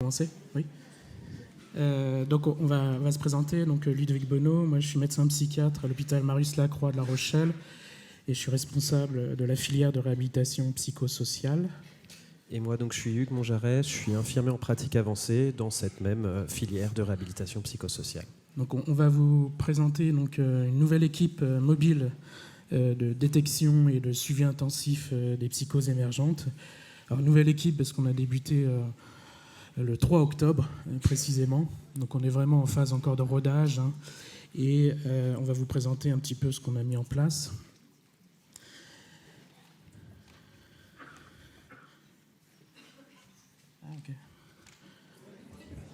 Commencer ? Oui. Donc on va se présenter. Donc Ludovic Bonneau, moi je suis médecin psychiatre à l'hôpital Marius Lacroix de La Rochelle et je suis responsable de la filière de réhabilitation psychosociale. Et moi donc je suis Hugues Monjaret, je suis infirmier en pratique avancée dans cette même filière de réhabilitation psychosociale. Donc on va vous présenter donc une nouvelle équipe mobile de détection et de suivi intensif des psychoses émergentes. Alors nouvelle équipe parce qu'on a débuté le 3 octobre précisément, donc on est vraiment en phase encore de rodage, hein, et on va vous présenter un petit peu ce qu'on a mis en place.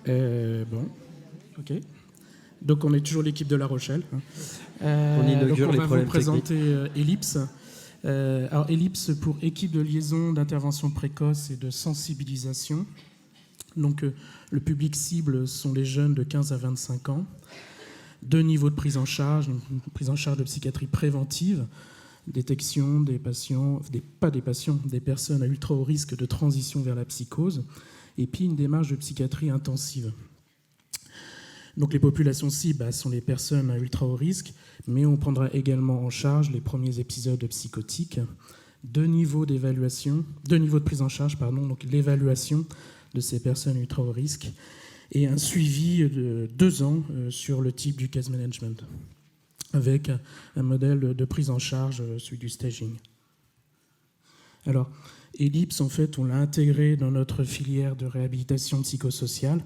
Bon, ok. Donc on est toujours l'équipe de La Rochelle. On inaugure donc les problèmes techniques. On va vous présenter Ellipse. Alors Ellipse pour équipe de liaison, d'intervention précoce et de sensibilisation. Donc le public cible sont les jeunes de 15 à 25 ans. 2 niveaux de prise en charge, une prise en charge de psychiatrie préventive, détection des patients, des personnes à ultra haut risque de transition vers la psychose, et puis une démarche de psychiatrie intensive. Donc les populations cibles sont les personnes à ultra haut risque, mais on prendra également en charge les premiers épisodes psychotiques. 2 niveaux de prise en charge, donc l'évaluation de ces personnes ultra haut risque et un suivi de 2 ans sur le type du case management, avec un modèle de prise en charge, celui du staging. Alors, Ellipse, en fait, on l'a intégré dans notre filière de réhabilitation psychosociale.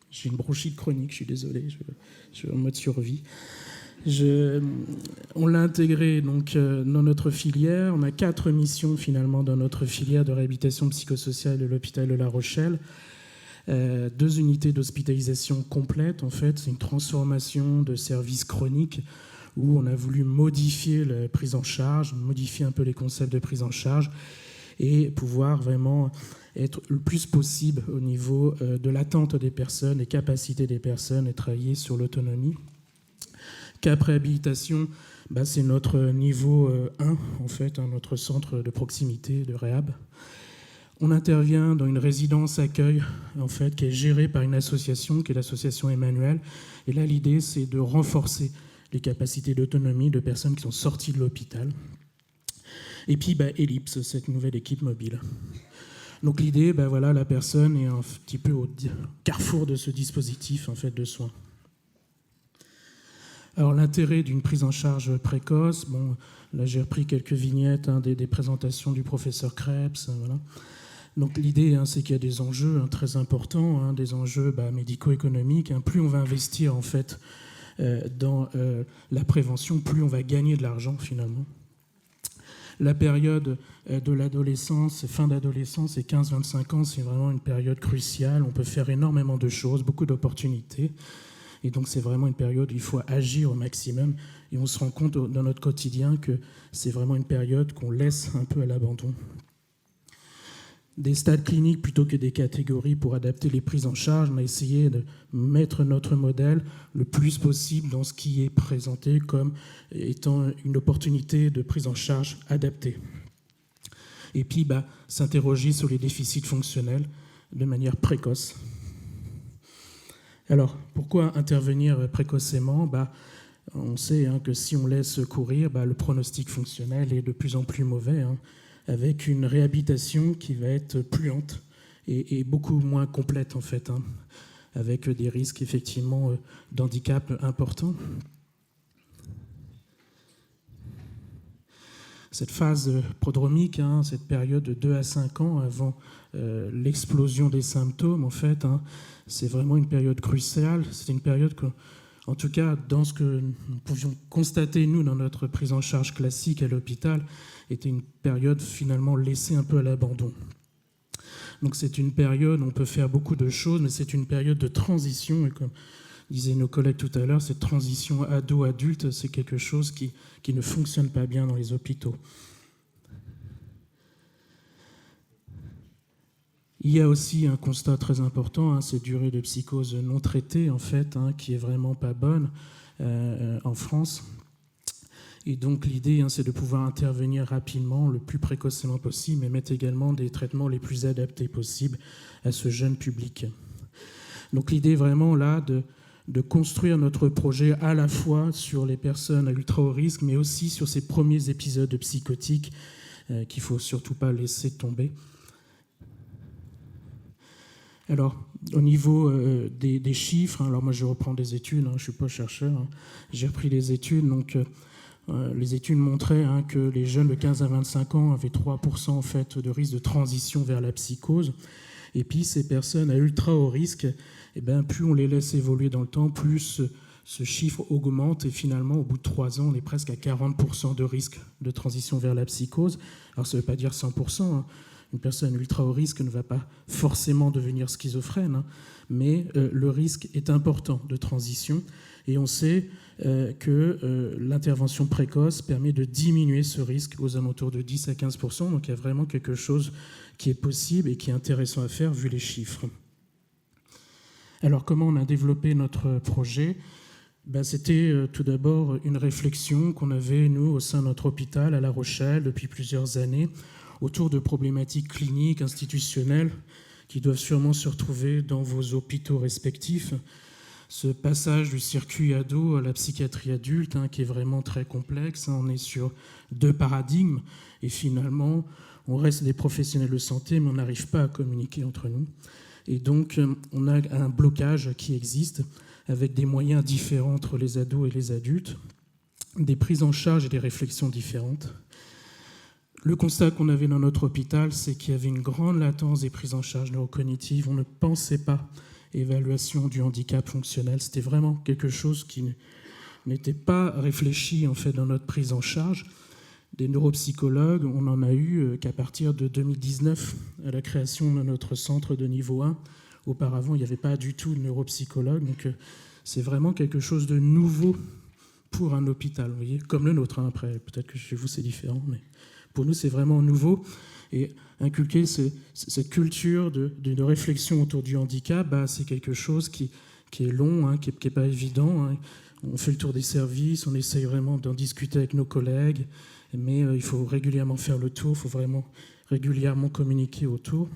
J'ai une bronchite chronique, je suis désolé, je suis en mode survie. On l'a intégré donc, dans notre filière. On a 4 missions finalement dans notre filière de réhabilitation psychosociale de l'hôpital de La Rochelle. 2 unités d'hospitalisation complète, en fait, c'est une transformation de services chroniques où on a voulu modifier la prise en charge, modifier un peu les concepts de prise en charge et pouvoir vraiment être le plus possible au niveau de l'attente des personnes, des capacités des personnes et travailler sur l'autonomie. Cap réhabilitation, c'est notre niveau 1, en fait, notre centre de proximité de réhab. On intervient dans une résidence accueil, en fait, qui est gérée par une association, qui est l'association Emmanuel. Et là, l'idée, c'est de renforcer les capacités d'autonomie de personnes qui sont sorties de l'hôpital. Et puis, Ellipse, cette nouvelle équipe mobile. Donc l'idée, voilà, la personne est un petit peu au carrefour de ce dispositif, en fait, de soins. Alors l'intérêt d'une prise en charge précoce, là j'ai repris quelques vignettes des présentations du professeur Krebs, voilà. Donc l'idée, c'est qu'il y a des enjeux très importants, des enjeux médico-économiques. Plus on va investir en fait dans la prévention, plus on va gagner de l'argent finalement. La période de l'adolescence, fin d'adolescence et 15-25 ans, c'est vraiment une période cruciale. On peut faire énormément de choses, beaucoup d'opportunités. Et donc c'est vraiment une période où il faut agir au maximum. Et on se rend compte dans notre quotidien que c'est vraiment une période qu'on laisse un peu à l'abandon. Des stades cliniques plutôt que des catégories pour adapter les prises en charge. On a essayé de mettre notre modèle le plus possible dans ce qui est présenté comme étant une opportunité de prise en charge adaptée. Et puis s'interroger sur les déficits fonctionnels de manière précoce. Alors, pourquoi intervenir précocement ? On sait que si on laisse courir, le pronostic fonctionnel est de plus en plus mauvais, avec une réhabilitation qui va être plus lente et beaucoup moins complète, en fait, avec des risques, effectivement, d'handicap importants. Cette phase prodromique, cette période de 2 à 5 ans avant l'explosion des symptômes, en fait, c'est vraiment une période cruciale. C'est une période que, en tout cas, dans ce que nous pouvions constater, nous, dans notre prise en charge classique à l'hôpital, était une période finalement laissée un peu à l'abandon. Donc c'est une période où on peut faire beaucoup de choses, mais c'est une période de transition. Et comme disaient nos collègues tout à l'heure, cette transition ado-adulte, c'est quelque chose qui ne fonctionne pas bien dans les hôpitaux. Il y a aussi un constat très important, cette durée de psychose non traitée, en fait, qui est vraiment pas bonne en France. Et donc l'idée, c'est de pouvoir intervenir rapidement, le plus précocement possible, mais mettre également des traitements les plus adaptés possibles à ce jeune public. Donc l'idée vraiment là de construire notre projet à la fois sur les personnes à ultra haut risque, mais aussi sur ces premiers épisodes psychotiques qu'il ne faut surtout pas laisser tomber. Alors, au niveau des chiffres, alors moi je reprends des études, je ne suis pas chercheur, j'ai repris les études, donc les études montraient que les jeunes de 15 à 25 ans avaient 3% en fait, de risque de transition vers la psychose. Et puis ces personnes à ultra haut risque, plus on les laisse évoluer dans le temps, plus ce chiffre augmente. Et finalement, au bout de 3 ans, on est presque à 40% de risque de transition vers la psychose. Alors ça ne veut pas dire 100%. Une personne ultra haut risque ne va pas forcément devenir schizophrène, mais le risque est important de transition. Et on sait que l'intervention précoce permet de diminuer ce risque aux alentours de 10 à 15%. Donc il y a vraiment quelque chose qui est possible et qui est intéressant à faire vu les chiffres. Alors comment on a développé notre projet ? C'était tout d'abord une réflexion qu'on avait, nous, au sein de notre hôpital à La Rochelle depuis plusieurs années, autour de problématiques cliniques, institutionnelles, qui doivent sûrement se retrouver dans vos hôpitaux respectifs. Ce passage du circuit ado à la psychiatrie adulte, qui est vraiment très complexe. On est sur 2 paradigmes, et finalement, on reste des professionnels de santé, mais on n'arrive pas à communiquer entre nous. Et donc, on a un blocage qui existe, avec des moyens différents entre les ados et les adultes, des prises en charge et des réflexions différentes. Le constat qu'on avait dans notre hôpital, c'est qu'il y avait une grande latence des prises en charge neurocognitives. On ne pensait pas évaluation du handicap fonctionnel. C'était vraiment quelque chose qui n'était pas réfléchi en fait dans notre prise en charge. Des neuropsychologues, on n'en a eu qu'à partir de 2019, à la création de notre centre de niveau 1. Auparavant, il n'y avait pas du tout de neuropsychologue. Donc c'est vraiment quelque chose de nouveau pour un hôpital, vous voyez, comme le nôtre. Après, peut-être que chez vous c'est différent, mais pour nous c'est vraiment nouveau. Et inculquer cette culture de réflexion autour du handicap, c'est quelque chose qui est long, qui n'est pas évident. On fait le tour des services, on essaye vraiment d'en discuter avec nos collègues, mais il faut régulièrement faire le tour, il faut vraiment régulièrement communiquer autour.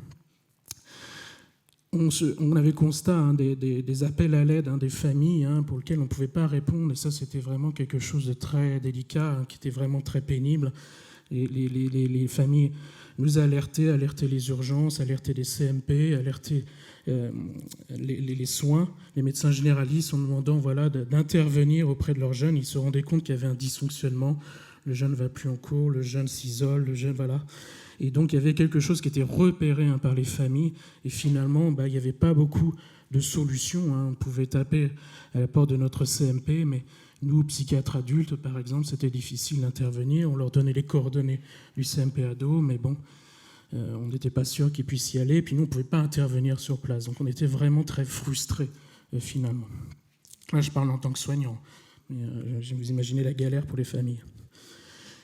On avait constat des appels à l'aide des familles pour lesquels on ne pouvait pas répondre, et ça c'était vraiment quelque chose de très délicat, qui était vraiment très pénible. Et les familles nous alertaient les urgences, alertaient les CMP, alertaient les soins, les médecins généralistes en demandant d'intervenir auprès de leurs jeunes. Ils se rendaient compte qu'il y avait un dysfonctionnement, le jeune ne va plus en cours, le jeune s'isole, le jeune voilà. Et donc il y avait quelque chose qui était repéré par les familles, et finalement il n'y avait pas beaucoup de solutions. On pouvait taper à la porte de notre CMP, mais nous, psychiatres adultes, par exemple, c'était difficile d'intervenir. On leur donnait les coordonnées du CMP ado, mais bon, on n'était pas sûr qu'ils puissent y aller. Et puis nous, on ne pouvait pas intervenir sur place. Donc on était vraiment très frustrés, finalement. Là, je parle en tant que soignant. Mais, vous imaginez la galère pour les familles.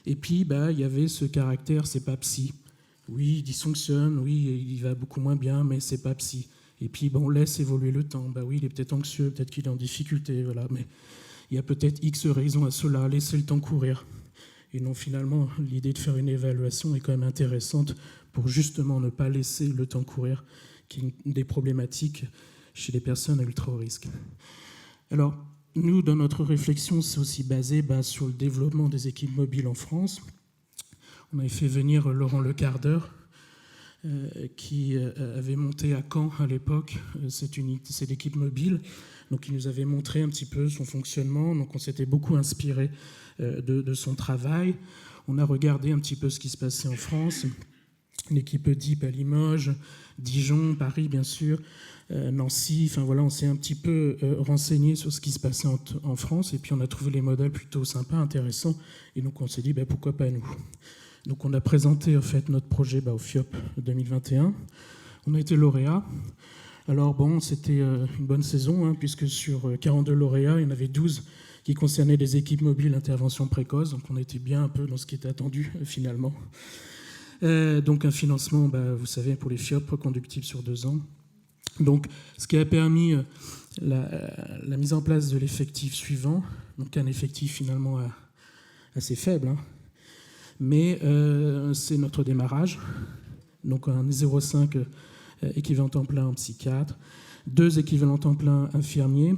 Et puis, il y avait ce caractère, c'est pas psy. Oui, il dysfonctionne, oui, il va beaucoup moins bien, mais c'est pas psy. Et puis, on laisse évoluer le temps. Oui, il est peut-être anxieux, peut-être qu'il est en difficulté, voilà, mais il y a peut-être X raisons à cela, laisser le temps courir. Et non, finalement, l'idée de faire une évaluation est quand même intéressante pour justement ne pas laisser le temps courir, qui est une des problématiques chez les personnes à ultra haut risque. Alors, nous, dans notre réflexion, c'est aussi basé sur le développement des équipes mobiles en France. On avait fait venir Laurent Lecardeur, qui avait monté à Caen à l'époque cette équipe mobile. Donc il nous avait montré un petit peu son fonctionnement. Donc on s'était beaucoup inspiré de son travail. On a regardé un petit peu ce qui se passait en France. L'équipe DIP à Limoges, Dijon, Paris bien sûr, Nancy. On s'est un petit peu renseigné sur ce qui se passait en France. Et puis on a trouvé les modèles plutôt sympas, intéressants. Et donc on s'est dit pourquoi pas nous. Donc on a présenté en fait notre projet au FIOP 2021. On a été lauréat. Alors c'était une bonne saison, puisque sur 42 lauréats, il y en avait 12 qui concernaient des équipes mobiles d'intervention précoce. Donc on était bien un peu dans ce qui était attendu finalement. Donc un financement, vous savez, pour les FIOP reconductible sur 2 ans. Donc ce qui a permis la mise en place de l'effectif suivant, donc un effectif finalement assez faible, hein. Mais c'est notre démarrage. Donc un 0,5 équivalent temps plein en psychiatre, 2 équivalents temps plein infirmiers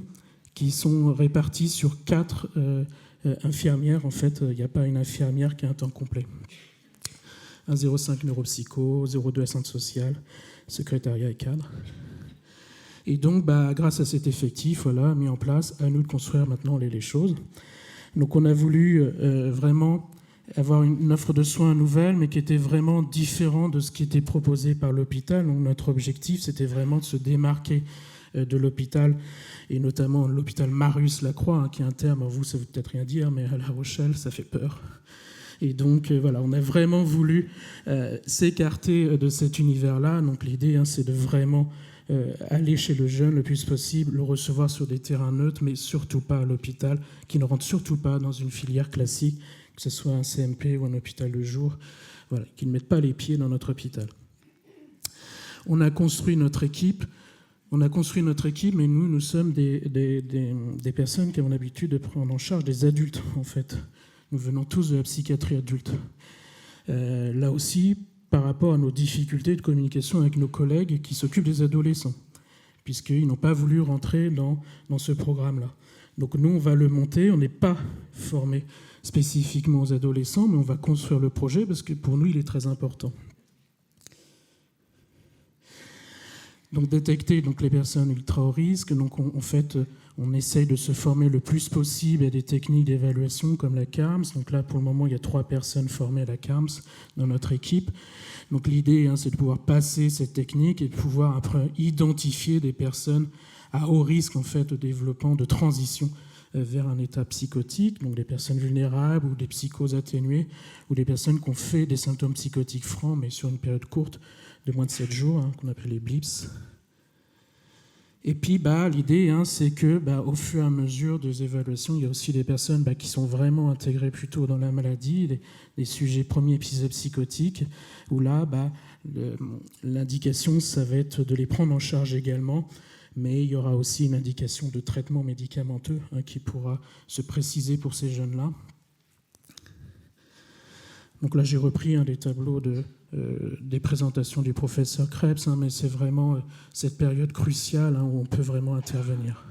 qui sont répartis sur 4 infirmières. En fait, il n'y a pas une infirmière qui a un temps complet. Un 0,5 neuropsycho, 0,2 assistante sociale, secrétariat et cadre. Et donc, grâce à cet effectif, voilà, mis en place, à nous de construire maintenant les choses. Donc on a voulu vraiment avoir une offre de soins nouvelle, mais qui était vraiment différente de ce qui était proposé par l'hôpital. Donc notre objectif, c'était vraiment de se démarquer de l'hôpital, et notamment l'hôpital Marius-Lacroix, hein, qui est un terme, vous, ça ne veut peut-être rien dire, mais à La Rochelle, ça fait peur. Et donc, voilà, on a vraiment voulu s'écarter de cet univers-là. Donc l'idée, hein, c'est de vraiment aller chez le jeune le plus possible, le recevoir sur des terrains neutres, mais surtout pas à l'hôpital, qui ne rentre surtout pas dans une filière classique, que ce soit un CMP ou un hôpital de jour, voilà, qui ne mettent pas les pieds dans notre hôpital. On a construit notre équipe, mais nous sommes des personnes qui ont l'habitude de prendre en charge des adultes, en fait. Nous venons tous de la psychiatrie adulte. Là aussi, par rapport à nos difficultés de communication avec nos collègues qui s'occupent des adolescents, puisqu'ils n'ont pas voulu rentrer dans ce programme-là. Donc nous, on va le monter, on n'est pas formé spécifiquement aux adolescents, mais on va construire le projet parce que pour nous, il est très important. Donc détecter les personnes ultra haut risque. Donc on essaye de se former le plus possible à des techniques d'évaluation comme la CARMS. Donc là, pour le moment, il y a 3 personnes formées à la CARMS dans notre équipe. Donc l'idée, hein, c'est de pouvoir passer cette technique et de pouvoir après identifier des personnes à haut risque en fait de développement, de transition vers un état psychotique, donc des personnes vulnérables ou des psychoses atténuées, ou des personnes qui ont fait des symptômes psychotiques francs, mais sur une période courte de moins de 7 jours, hein, qu'on appelle les blips. Et puis l'idée, hein, c'est que au fur et à mesure des évaluations, il y a aussi des personnes qui sont vraiment intégrées plutôt dans la maladie, des sujets premiers épisodes psychotiques, où là, l'indication, ça va être de les prendre en charge également, mais il y aura aussi une indication de traitement médicamenteux, hein, qui pourra se préciser pour ces jeunes-là. Donc là, j'ai repris des tableaux des présentations du professeur Krebs, hein, mais c'est vraiment cette période cruciale, hein, où on peut vraiment intervenir.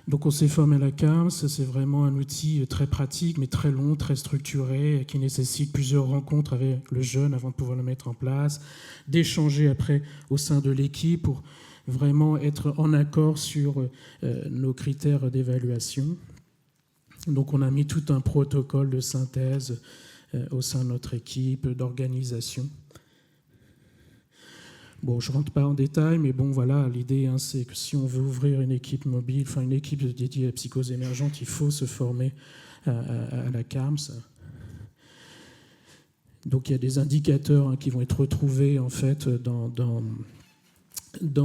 Donc on s'est formé à la CARMS, c'est vraiment un outil très pratique, mais très long, très structuré, qui nécessite plusieurs rencontres avec le jeune avant de pouvoir le mettre en place, d'échanger après au sein de l'équipe pour vraiment être en accord sur nos critères d'évaluation. Donc on a mis tout un protocole de synthèse au sein de notre équipe, d'organisation. Bon, je ne rentre pas en détail, mais bon, voilà, l'idée, hein, c'est que si on veut ouvrir une équipe mobile, enfin une équipe dédiée à la psychose émergente, il faut se former à la CARMS. Donc il y a des indicateurs, hein, qui vont être retrouvés en fait dans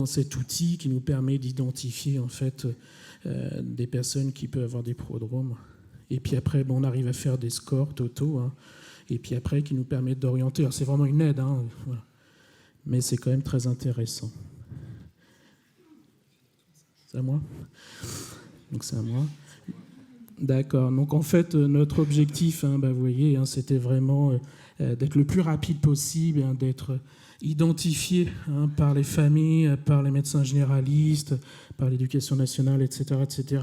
cet outil qui nous permet d'identifier en fait des personnes qui peuvent avoir des prodromes. Et puis après, on arrive à faire des scores totaux, hein, et puis après qui nous permettent d'orienter. Alors c'est vraiment une aide, hein, voilà. Mais c'est quand même très intéressant. C'est à moi ? Donc c'est à moi. D'accord. Donc en fait, notre objectif, hein, vous voyez, hein, c'était vraiment d'être le plus rapide possible, hein, d'être identifié, hein, par les familles, par les médecins généralistes, par l'éducation nationale, etc.,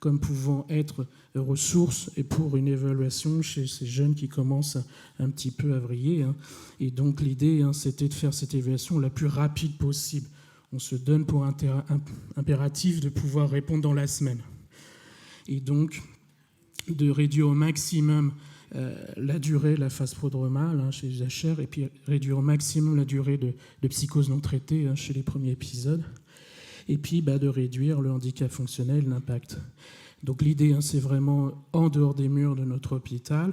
comme pouvant être ressources et pour une évaluation chez ces jeunes qui commencent un petit peu à vriller, hein. Et donc l'idée, hein, c'était de faire cette évaluation la plus rapide possible. On se donne pour impératif de pouvoir répondre dans la semaine. Et donc de réduire au maximum la durée de la phase prodromale, hein, chez les HR, et puis réduire au maximum la durée de psychose non traitée, hein, chez les premiers épisodes, et puis de réduire le handicap fonctionnel, l'impact. Donc l'idée, hein, c'est vraiment en dehors des murs de notre hôpital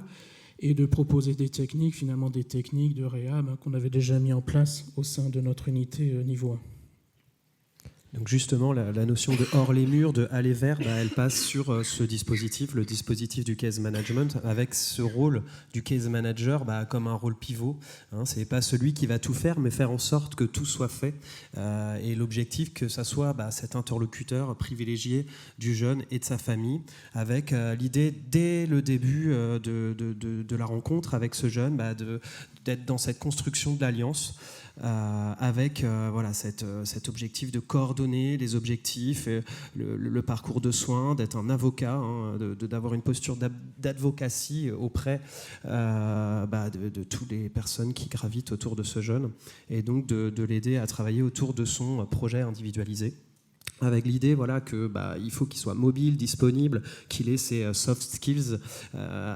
et de proposer des techniques, finalement des techniques de réhab, hein, qu'on avait déjà mis en place au sein de notre unité niveau 1. Donc justement, la notion de hors les murs, de aller vers, elle passe sur ce dispositif, le dispositif du case management, avec ce rôle du case manager comme un rôle pivot. Ce n'est pas celui qui va tout faire, mais faire en sorte que tout soit fait. Et l'objectif, que ça soit cet interlocuteur privilégié du jeune et de sa famille, avec l'idée, dès le début de la rencontre avec ce jeune, d'être dans cette construction de l'alliance, avec cet objectif de coordonner les objectifs, le parcours de soins, d'être un avocat, d'avoir une posture d'advocacy auprès de toutes les personnes qui gravitent autour de ce jeune, et donc de l'aider à travailler autour de son projet individualisé, avec l'idée il faut qu'il soit mobile, disponible, qu'il ait ses soft skills,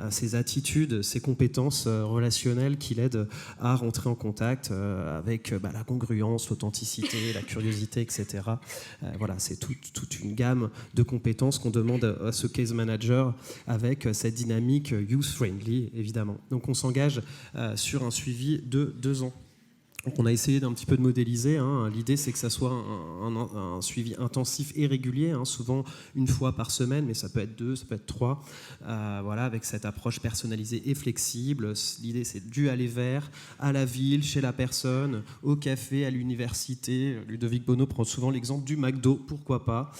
ses attitudes, ses compétences relationnelles qui l'aident à rentrer en contact avec la congruence, l'authenticité, la curiosité, etc. C'est toute une gamme de compétences qu'on demande à ce case manager, avec cette dynamique youth-friendly, évidemment. Donc on s'engage sur un suivi de 2 ans. Donc on a essayé d'un petit peu de modéliser. L'idée, c'est que ça soit un suivi intensif et régulier, souvent une fois par semaine, mais ça peut être 2, ça peut être 3, avec cette approche personnalisée et flexible. L'idée, c'est du aller vers, à la ville, chez la personne, au café, à l'université. Ludovic Bonneau prend souvent l'exemple du McDo, pourquoi pas.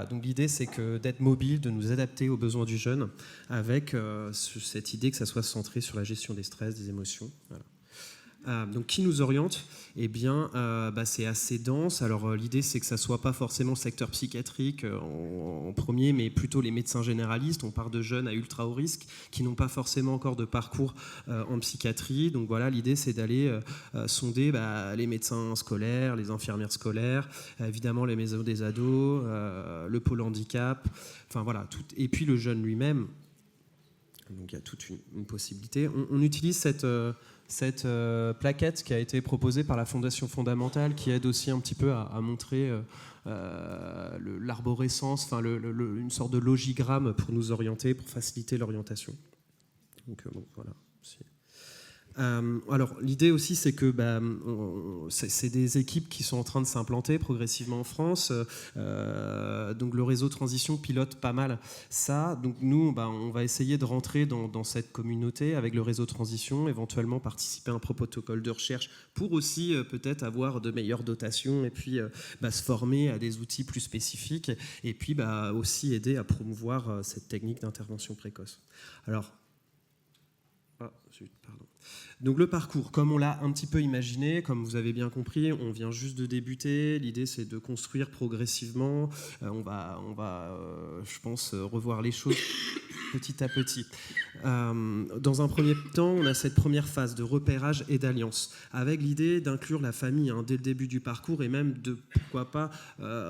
Donc l'idée, c'est d'être mobile, de nous adapter aux besoins du jeune, avec cette idée que ça soit centré sur la gestion des stress, des émotions. Voilà. Donc qui nous oriente ? C'est assez dense. Alors l'idée, c'est que ça soit pas forcément le secteur psychiatrique en premier, mais plutôt les médecins généralistes. On part de jeunes à ultra haut risque qui n'ont pas forcément encore de parcours en psychiatrie. Donc l'idée, c'est d'aller sonder les médecins scolaires, les infirmières scolaires, évidemment les maisons des ados, le pôle handicap, tout. Et puis le jeune lui-même. Donc il y a toute une possibilité. On utilise cette plaquette qui a été proposée par la Fondation Fondamentale, qui aide aussi un petit peu à montrer l'arborescence, une sorte de logigramme pour nous orienter, pour faciliter l'orientation. Donc voilà. Alors l'idée aussi, c'est que c'est des équipes qui sont en train de s'implanter progressivement en France, donc le réseau Transition pilote pas mal ça. Donc nous, on va essayer de rentrer dans cette communauté avec le réseau Transition, éventuellement participer à un protocole de recherche pour aussi peut-être avoir de meilleures dotations, et puis se former à des outils plus spécifiques, et puis aussi aider à promouvoir cette technique d'intervention précoce. Alors, pardon. Donc le parcours, comme on l'a un petit peu imaginé, comme vous avez bien compris, on vient juste de débuter. L'idée, c'est de construire progressivement. On va, je pense, revoir les choses petit à petit. Dans un premier temps, on a cette première phase de repérage et d'alliance, avec l'idée d'inclure la famille dès le début du parcours, et même de, pourquoi pas,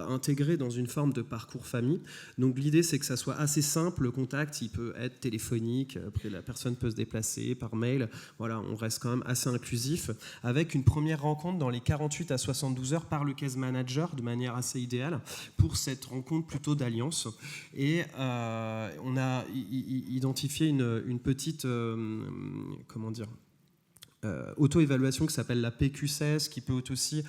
intégrer dans une forme de parcours famille. Donc l'idée, c'est que ça soit assez simple. Le contact, il peut être téléphonique, après la personne peut se déplacer par mail. On reste quand même assez inclusif, avec une première rencontre dans les 48 à 72 heures par le case manager, de manière assez idéale, pour cette rencontre plutôt d'alliance. Et on a identifié une petite auto-évaluation qui s'appelle la PQ16, qui peut être aussi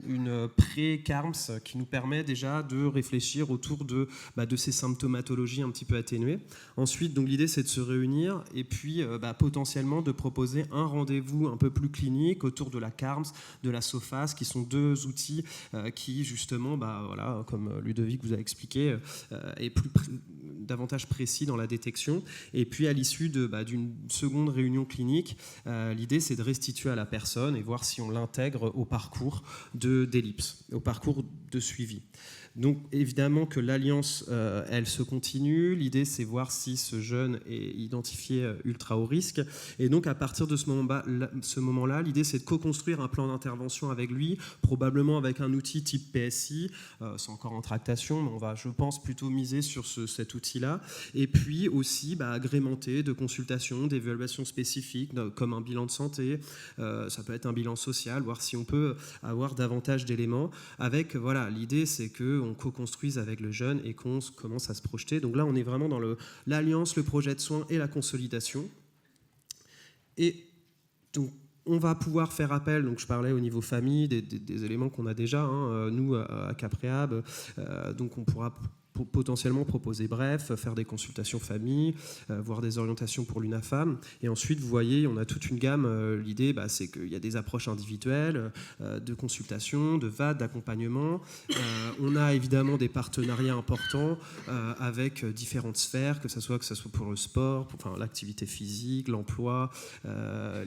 une pré-CARMS, qui nous permet déjà de réfléchir autour de ces symptomatologies un petit peu atténuées. Ensuite, donc, l'idée, c'est de se réunir et puis potentiellement de proposer un rendez-vous un peu plus clinique autour de la CARMS, de la SOFAS, qui sont 2 outils qui, justement, comme Ludovic vous a expliqué, est davantage précis dans la détection. Et puis, à l'issue d'une seconde réunion clinique, l'idée, c'est de restituer à la personne et voir si on l'intègre au parcours d'Ellipse, au parcours de suivi. Donc évidemment que l'alliance, elle se continue. L'idée, c'est voir si ce jeune est identifié ultra haut risque. Et donc à partir de ce moment-là, l'idée, c'est de co-construire un plan d'intervention avec lui, probablement avec un outil type PSI. C'est encore en tractation, mais on va, je pense, plutôt miser sur cet outil-là. Et puis aussi agrémenter de consultations, d'évaluations spécifiques, comme un bilan de santé. Ça peut être un bilan social, voir si on peut avoir davantage d'éléments. Avec, l'idée, c'est qu'on co-construise avec le jeune et qu'on commence à se projeter. Donc là, on est vraiment dans l'alliance, le projet de soins et la consolidation. Et donc, On va pouvoir faire appel, donc je parlais au niveau famille, des éléments qu'on a déjà, nous à Capréab, donc on pourra potentiellement proposer bref, faire des consultations famille, voir des orientations pour l'UNAFAM. Et ensuite, vous voyez, on a toute une gamme. L'idée, c'est qu'il y a des approches individuelles, de consultation, de VAD, d'accompagnement. On a évidemment des partenariats importants avec différentes sphères, que ce soit pour le sport, pour l'activité physique, l'emploi,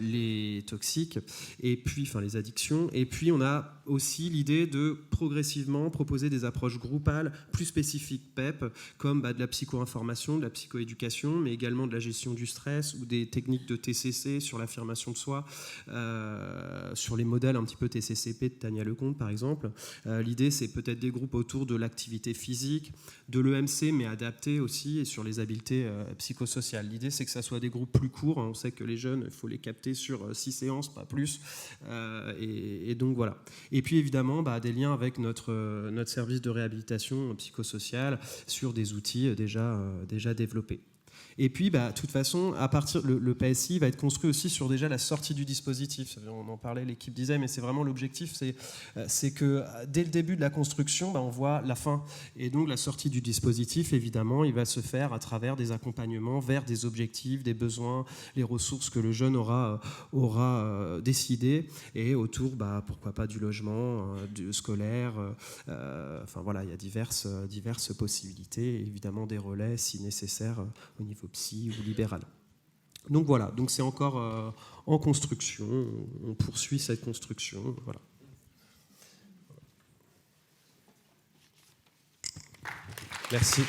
les toxiques, et puis les addictions. Et puis, on a aussi l'idée de progressivement proposer des approches groupales plus spécifiques PEP, comme de la psycho-information, de la psychoéducation, mais également de la gestion du stress ou des techniques de TCC sur l'affirmation de soi, sur les modèles un petit peu TCCP de Tania Lecomte, par exemple. L'idée, c'est peut-être des groupes autour de l'activité physique, de l'EMC, mais adaptés aussi, et sur les habiletés psychosociales. L'idée, c'est que ça soit des groupes plus courts. On sait que les jeunes, il faut les capter sur 6 séances, pas plus. Et donc, voilà. Et puis, évidemment, des liens avec notre service de réhabilitation psychosociale, sur des outils déjà développés. Et puis, de toute façon, à partir le PSI va être construit aussi sur déjà la sortie du dispositif. On en parlait, l'équipe disait, mais c'est vraiment l'objectif, c'est que dès le début de la construction, on voit la fin. Et donc, la sortie du dispositif, évidemment, il va se faire à travers des accompagnements vers des objectifs, des besoins, les ressources que le jeune aura décidé, et autour, pourquoi pas du logement, du scolaire. Voilà, il y a diverses possibilités, et évidemment des relais si nécessaire au niveau psy ou libéral. Donc voilà, donc c'est encore en construction, on poursuit cette construction. Voilà. Merci.